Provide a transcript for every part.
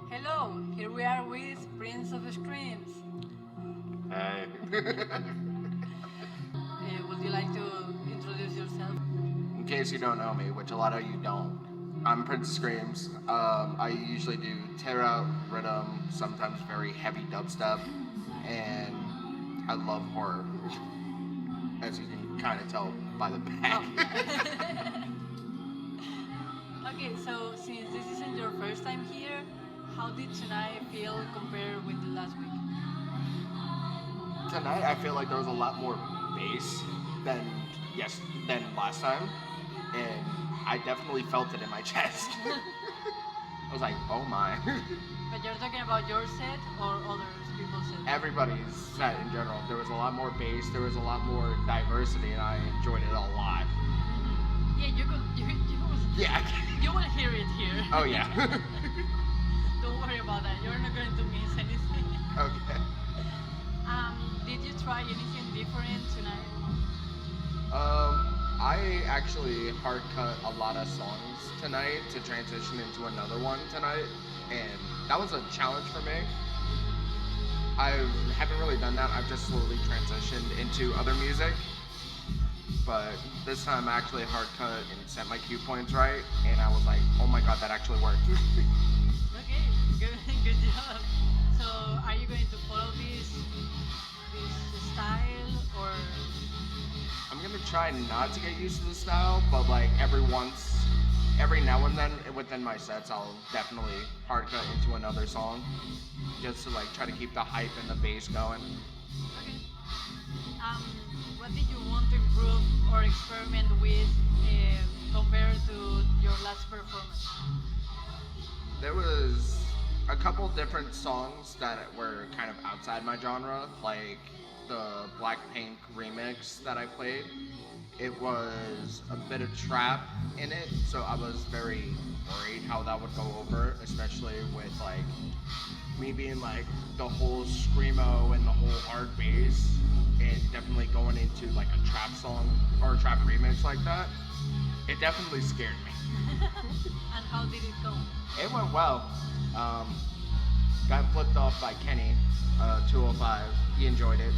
Hello, here we are with PrinceofScreams. Hey. Would you like to introduce yourself? In case you don't know me, which a lot of you don't, I'm PrinceofScreams. I usually do tear out rhythm, sometimes very heavy dubstep, and I love horror, as you can kind of tell by the back. Okay, so since this isn't your first time here, how did tonight feel compared with the last week? Tonight, I feel like there was a lot more bass than than last time, and I definitely felt it in my chest. I was like, oh my. But you're talking about your set or other people's set? Everybody's set in general. There was a lot more bass, there was a lot more diversity, and I enjoyed it a lot. Yeah, you could. Yeah. You will hear it here. Oh yeah. Don't worry about that. You're not going to miss anything. Okay. Did you try anything different tonight? I actually hard cut a lot of songs tonight to transition into another one tonight, and that was a challenge for me. I haven't really done that. I've just slowly transitioned into other music, but this time I actually hard cut and set my cue points right, and I was like, oh my god, that actually worked. Okay, good job. So, are you going to follow this style or? I'm gonna try not to get used to the style, but like every now and then within my sets, I'll definitely hard cut into another song, just to like try to keep the hype and the bass going. Okay. What did you want to improve or experiment with compared to your last performance? There was a couple different songs that were kind of outside my genre, like the Blackpink remix that I played. It was a bit of trap in it, so I was very worried how that would go over, especially with like me being like the whole screamo and the whole hard bass, and definitely going into like a trap song or a trap remix like that. It definitely scared me. And how did it go? It went well. Got flipped off by Kenny, 205. He enjoyed it.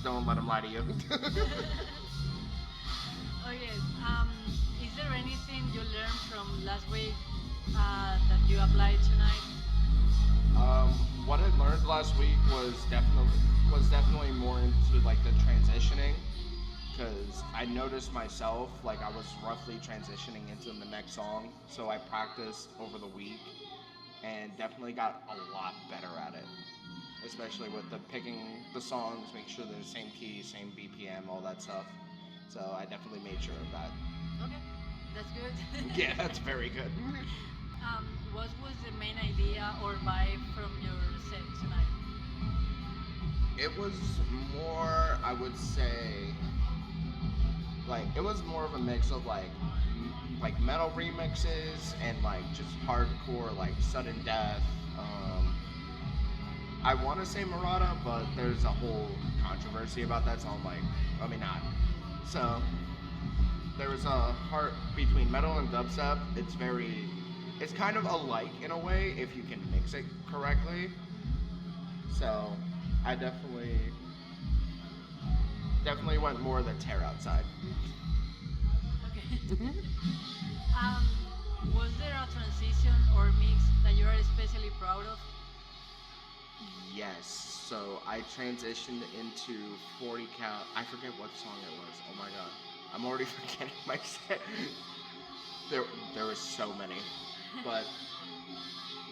Don't let him lie to you. Okay. Is there anything you learned from last week that you applied tonight? What I learned last week was definitely more into like the transitioning, because I noticed myself like I was roughly transitioning into the next song, so I practiced over the week and definitely got a lot better at it, especially with the picking the songs, make sure they're the same key, same BPM, all that stuff. So I definitely made sure of that. Okay, that's good. Yeah, that's very good. What was the main idea or vibe from your set tonight? It was more, I would say, like it was more of a mix of like metal remixes and like just hardcore like sudden death. I want to say Murata, but there's a whole controversy about that, so I'm like, let me not. So there was a heart between metal and dubstep. It's kind of alike in a way if you can mix it correctly. So I definitely went more the tear outside. Okay. Was there a transition or mix that you are especially proud of? Yes. So I transitioned into 40 count. I forget what song it was. Oh my god. I'm already forgetting my set. There was so many. But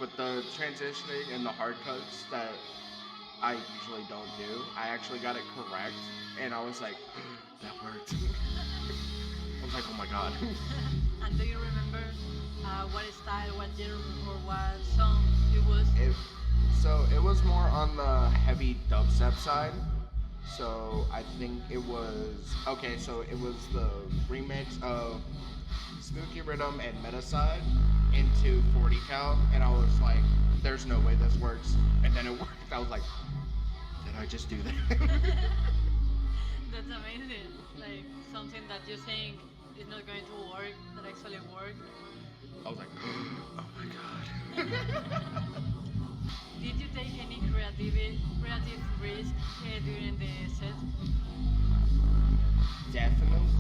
with the transitioning and the hard cuts that I usually don't do, I actually got it correct, and I was like, that worked. I was like, oh my god. And do you remember what style, what genre, or what song it was? So it was more on the heavy dubstep side. So I think it was okay. So it was the remix of Spooky Rhythm and Meta Side into 40 cal, and I was like, there's no way this works, and then it worked. I was like, did I just do that? That's amazing. Like something that you think is not going to work that actually worked. I was like, oh my god. Did you take any creative risk during the set? Definitely.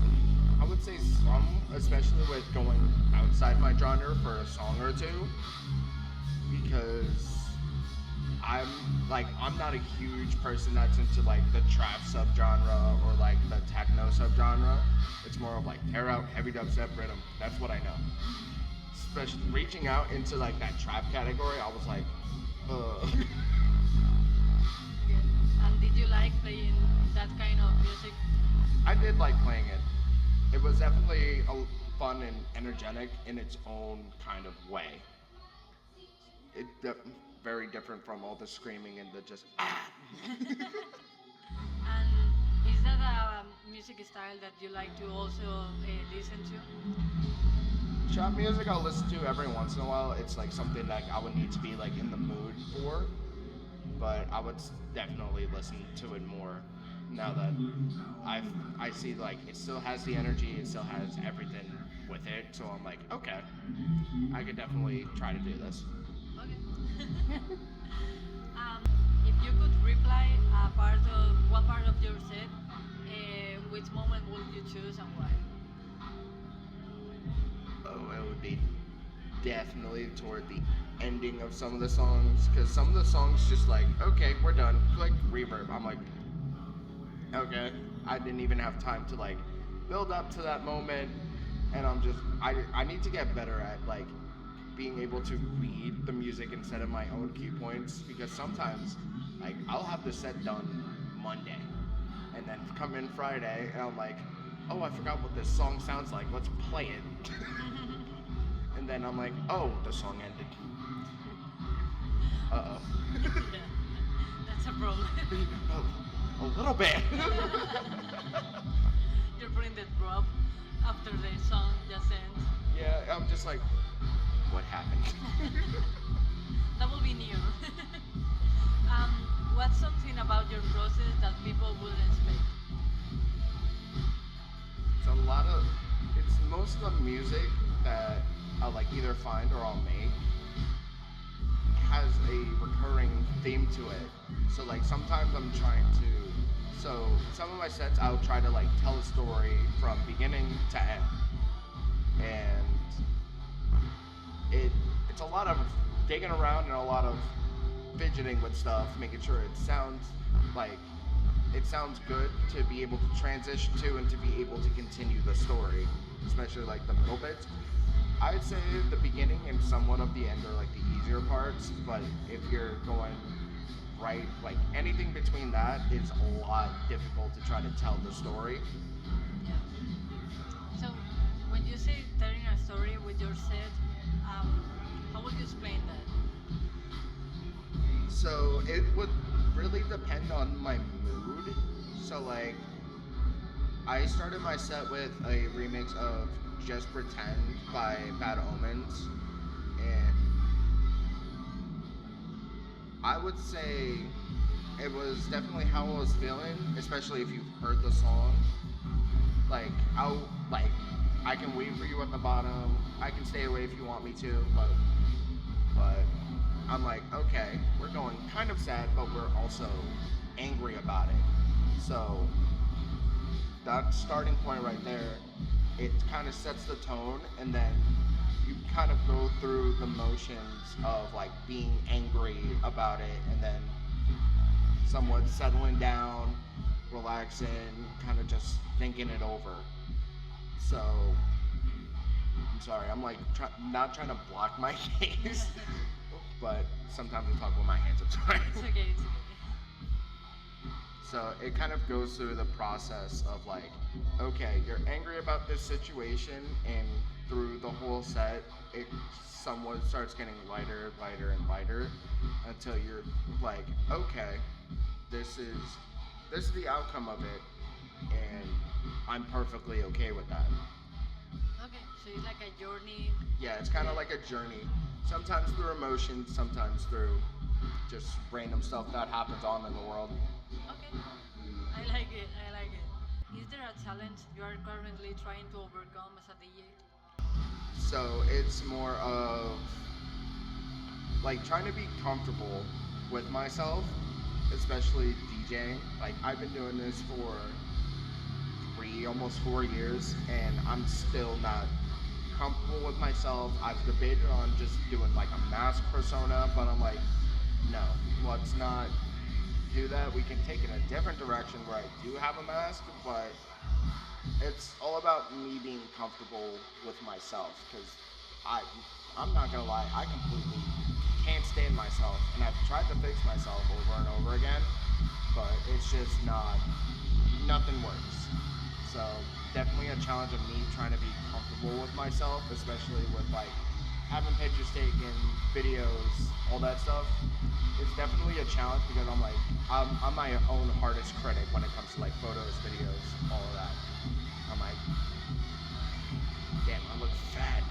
I would say some, especially with going outside my genre for a song or two, because I'm not a huge person that's into like the trap subgenre or like the techno subgenre. It's more of like tear out, heavy dubstep, rhythm. That's what I know. Especially reaching out into like that trap category, I was like, Okay. And did you like playing that kind of music? I did like playing it. It was definitely fun and energetic in its own kind of way. It very different from all the screaming and the just ah. And is that a music style that you like to also listen to? Trap music I'll listen to every once in a while. It's like something that I would need to be like in the mood for, but I would definitely listen to it more now that I see like it still has the energy, it still has everything with it. So I'm like, okay, I could definitely try to do this. Okay. um, if you could reply one part of your set, which moment would you choose and why? Oh, it would be definitely toward the ending of some of the songs, because some of the songs just like, okay, we're done, click reverb. I'm like, okay, I didn't even have time to like build up to that moment, and I need to get better at like being able to read the music instead of my own key points, because sometimes like I'll have the set done Monday and then come in Friday and I'm like, oh, I forgot what this song sounds like, let's play it. And then I'm like, oh, the song ended. Uh-oh. Yeah, that's a problem. A little bit. You're putting the drop after the song just ends. Yeah, I'm just like, what happened? That will be new. What's something about your process that people wouldn't expect? It's most of the music that I'll like either find or I'll make has a recurring theme to it. So like sometimes so some of my sets I'll try to like tell a story from beginning to end. And it's a lot of digging around and a lot of fidgeting with stuff, making sure it sounds good to be able to transition to and to be able to continue the story, especially like the middle bits. I'd say the beginning and somewhat of the end are like the easier parts, but if you're going right, like anything between that is a lot difficult to try to tell the story. Yeah. So when you say telling a story with your set, how would you explain that? So it would really depend on my mood. So like I started my set with a remix of Just Pretend by Bad Omens, and I would say it was definitely how I was feeling, especially if you've heard the song. Like I can wait for you at the bottom. I can stay away if you want me to, but I'm like, okay, we're going kind of sad, but we're also angry about it. So that starting point right there, it kind of sets the tone, and then you kind of go through the motions of like being angry about it, and then somewhat settling down, relaxing, kind of just thinking it over. So I'm sorry, I'm like not trying to block my face, but sometimes I talk with my hands. I'm sorry. It's okay, it's okay. So it kind of goes through the process of like, okay, you're angry about this situation, and through the whole set, it somewhat starts getting lighter, lighter, and lighter, until you're like, okay, this is the outcome of it, and I'm perfectly okay with that. Okay, so it's like a journey. Yeah, it's kind of like a journey Sometimes through emotions, sometimes through just random stuff that happens on in the world. Okay, I like it. I like it. Is there a challenge you are currently trying to overcome as a DJ? So it's more of like trying to be comfortable with myself, especially DJing. Like I've been doing this for 3, almost 4 years, and I'm still not comfortable with myself. I've debated on just doing like a mask persona, but I'm like, no, let's not do that. We can take it in a different direction where I do have a mask, but it's all about me being comfortable with myself because I I'm not gonna lie, I completely can't stand myself, and I've tried to fix myself over and over again, but it's just nothing works. So definitely a challenge of me trying to be comfortable with myself, especially with like having pictures taken, videos, all that stuff. It's definitely a challenge because I'm my own hardest critic when it comes to like photos, videos, all of that. I'm like, damn, I look fat.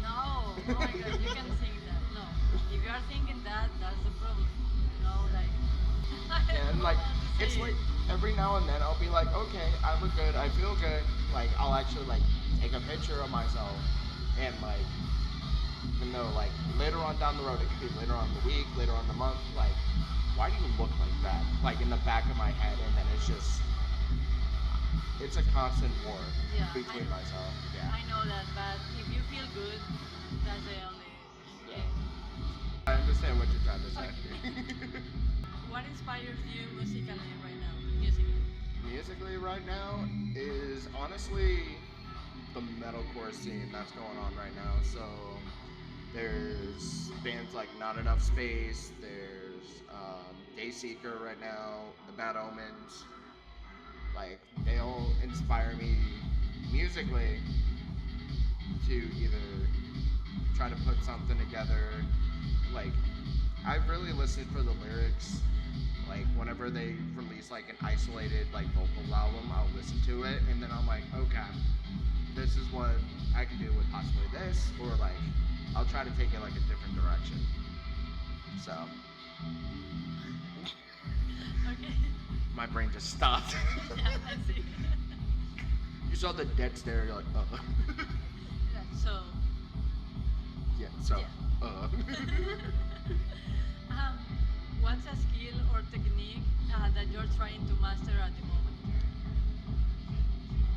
No, oh my god, you can think that. No, if you are thinking that, that's the problem. Like, I And don't like, want to it's say like it. every now and then I'll be like, okay, I look good, I feel good. Like I'll actually like take a picture of myself and like, even though like later on down the road, it could be later on in the week, later on in the month, like, why do you look like that? Like in the back of my head, and then it's a constant war Yeah, between myself. Yeah. I know that, but if you feel good, that's the only. Yeah. I understand what you're trying to say. Okay. What inspires you musically right now? Musically. Musically right now is honestly the metalcore scene that's going on right now. So there's bands like Not Enough Space, there's Dayseeker right now, the Bad Omens. Like they all inspire me musically to either try to put something together. Like I really listen for the lyrics. Like whenever they release like an isolated like vocal album, I'll listen to it and then I'm like, okay, this is what I can do with possibly this, or like I'll try to take it like a different direction. So Okay. my brain just stopped. Yeah, I see. You saw the dead stare. You're like, Yeah, so, yeah. So, yeah. um, what's a skill or technique that you're trying to master at the moment?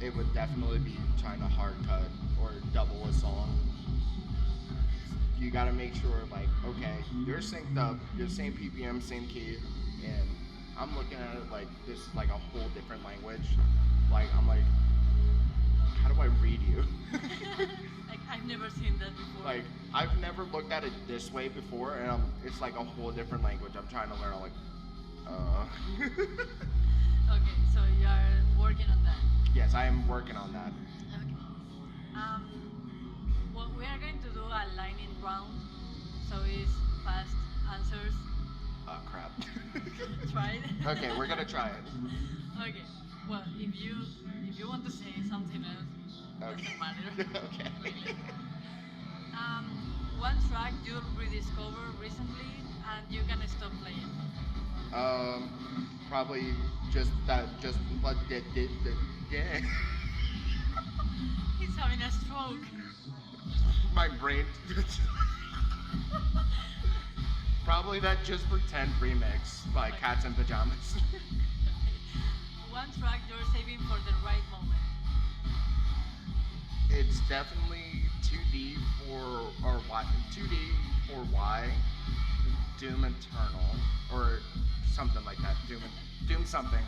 it would definitely be trying to hard cut or double a song. You gotta make sure, like, okay, you're synced up, you're same PPM, same key, and I'm looking at it like this is like a whole different language. Like, I'm like, how do I read you? Like, I've never seen that before. Like, I've never looked at it this way before, and it's like a whole different language. I'm trying to learn. I'm like, Okay, so you are working on that. yes, I am working on that. Okay. Um, well, we are going to do a lightning round, so it's fast answers. Oh crap. Try it. Okay, we're gonna try it. Okay. Well, if you want to say something else, Okay. doesn't matter. Okay. Really. One track you rediscovered recently and you can stop playing. Probably just that. Just what did yeah. He's having a stroke. My brain. Probably that Just Pretend remix by Okay. Cats in Pajamas. One track you're saving for the right moment. It's definitely 2D or Y. 2D or Y. Doom Eternal or something like that. Doom something.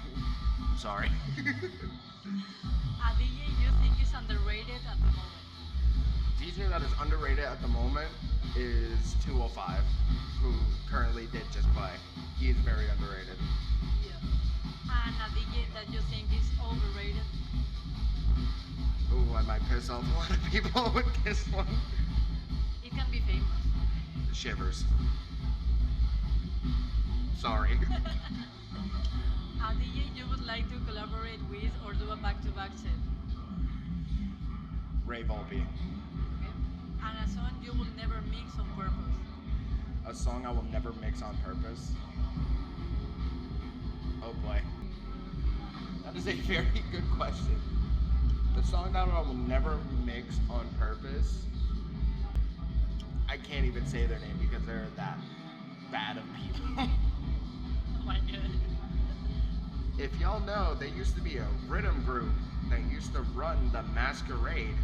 I'm sorry. A DJ you think is underrated at the moment. DJ that is underrated at the moment is 205, who currently did just play. He is very underrated. Yeah. And a DJ that you think is overrated. Ooh, I might piss off a lot of people with this one. It can be famous. Shivers. Sorry. A DJ you would like to collaborate with or do a back-to-back set. Ray Volpe. Okay. And a song you will never mix on purpose. A song I will never mix on purpose. Oh boy. That is a very good question. The song that I will never mix on purpose, I can't even say their name because they're that bad of people. Oh my god. If y'all know, there used to be a rhythm group that used to run the masquerade.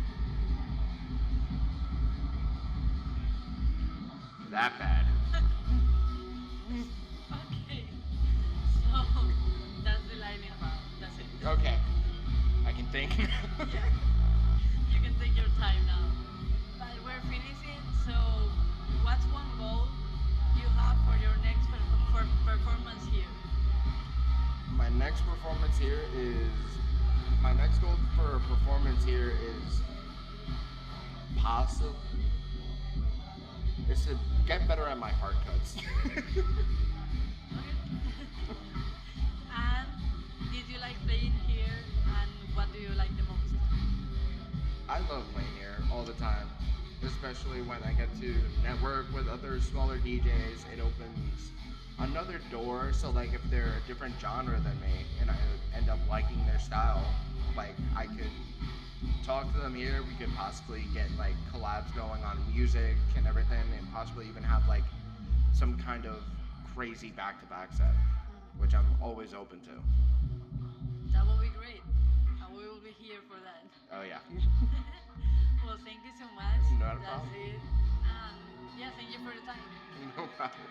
That bad. Okay. So that's the lightning round. That's it. Okay. I can think. Yeah. You can take your time now. But we're finishing, so what's one goal you have for your next performance here? My next performance here is my next goal for a performance here is possible is to get better at my hard cuts. Okay. And did you like playing here, and what do you like the most? I love playing here all the time, especially when I get to network with other smaller DJs. It opens another door, so like if they're a different genre than me and I end up liking their style, like I could talk to them here. We could possibly get like collabs going on music and everything, and possibly even have like some kind of crazy back-to-back set, which I'm always open to. That will be great, and we will be here for that. Oh yeah. Well, thank you so much. Not a That's problem. it. Yeah, thank you for the time. No problem.